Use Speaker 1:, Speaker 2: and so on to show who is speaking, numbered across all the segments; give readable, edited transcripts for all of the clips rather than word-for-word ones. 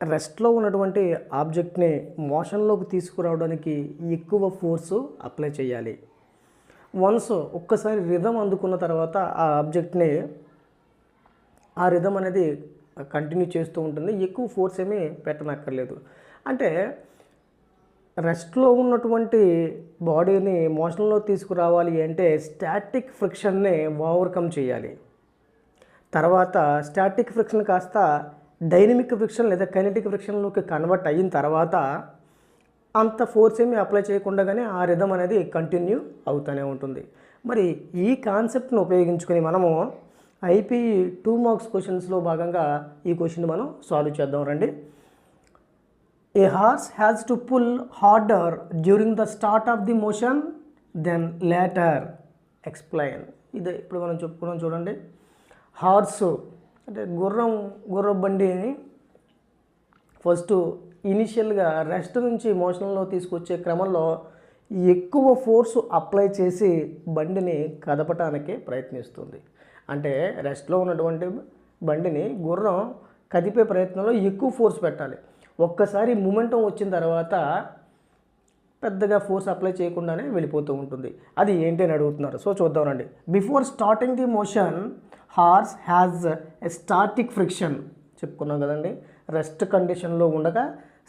Speaker 1: రెస్ట్లో ఉన్నటువంటి ఆబ్జెక్ట్ని మోషన్లోకి తీసుకురావడానికి ఎక్కువ ఫోర్సు అప్లై చేయాలి. వన్స్ ఒక్కసారి రిథమ్ అందుకున్న తర్వాత ఆ ఆబ్జెక్ట్ని ఆ రిథమ్ అనేది కంటిన్యూ చేస్తూ ఉంటుంది. ఎక్కువ ఫోర్స్ ఏమీ పెట్టనక్కర్లేదు. అంటే రెస్ట్లో ఉన్నటువంటి బాడీని మోషన్లో తీసుకురావాలి అంటే స్టాటిక్ ఫ్రిక్షన్ని ఓవర్కమ్ చేయాలి. తర్వాత స్టాటిక్ ఫ్రిక్షన్ కాస్త డైనమిక్ ఫ్రిక్షన్ లేదా కైనెటిక్ ఫ్రిక్షన్లోకి కన్వర్ట్ అయిన తర్వాత అంత ఫోర్స్ ఏమీ అప్లై చేయకుండానే ఆ రిథమ్ అనేది కంటిన్యూ అవుతూనే ఉంటుంది. మరి ఈ కాన్సెప్ట్ను ఉపయోగించుకొని మనము ఐపీఈ 2 మార్క్స్ క్వశ్చన్స్లో భాగంగా ఈ క్వశ్చన్ మనం సాల్వ్ చేద్దాం రండి. A horse has to pull harder during the start of the motion than later explain. ఇదే ఇప్పుడు మనం చెప్పుకున్నాం చూడండి. హార్సు అంటే గుర్రం బండిని ఫస్ట్ ఇనిషియల్గా రెస్ట్ నుంచి మోషన్లో తీసుకొచ్చే క్రమంలో ఎక్కువ ఫోర్సు అప్లై చేసి బండిని కదపటానికి ప్రయత్నిస్తుంది. అంటే రెస్ట్లో ఉన్నటువంటి బండిని గుర్రం కదిపే ప్రయత్నంలో ఎక్కువ ఫోర్స్ పెట్టాలి. ఒక్కసారి మూమెంటం వచ్చిన తర్వాత పెద్దగా ఫోర్స్ అప్లై చేయకుండానే వెళ్ళిపోతూ ఉంటుంది. అది ఏంటి అని అడుగుతున్నారు. సో చూద్దామండి. Before starting the motion horse has a static friction చెప్పుకున్నాం కదండి. రెస్ట్ కండిషన్లో ఉండగా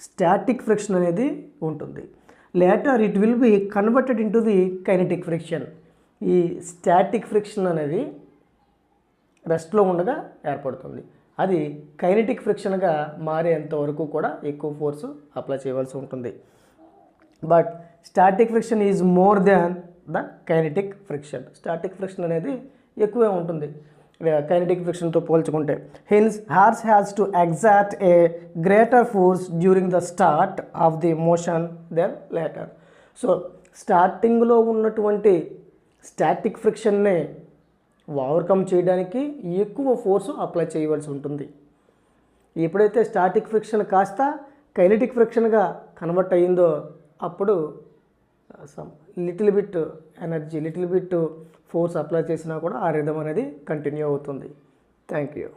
Speaker 1: స్టాటిక్ ఫ్రిక్షన్ అనేది ఉంటుంది. Later it will be converted into the kinetic friction. ఈ స్టాటిక్ ఫ్రిక్షన్ అనేది రెస్ట్లో ఉండగా ఏర్పడుతుంది. అది కైనెటిక్ ఫ్రిక్షన్గా మారేంత వరకు కూడా ఎక్కువ ఫోర్సు అప్లై చేయవలసి ఉంటుంది. But static friction is more than the kinetic friction. Static friction అనేది ఎక్కువే ఉంటుంది కైనెటిక్ ఫ్రిక్షన్తో పోల్చుకుంటే. Hence horse has to exert a greater force during the start of the motion than later. So స్టార్టింగ్లో ఉన్నటువంటి static ఫ్రిక్షన్ని overcome చేయడానికి ఎక్కువ force apply చేయవలసి ఉంటుంది. ఎప్పుడైతే స్టాటిక్ ఫ్రిక్షన్ కాస్త కైనెటిక్ ఫ్రిక్షన్గా కన్వర్ట్ అయ్యిందో అప్పుడు little bit energy little bit force apply చేసినా కూడా ఆ రిథమ్ అనేది కంటిన్యూ అవుతుంది. Thank you.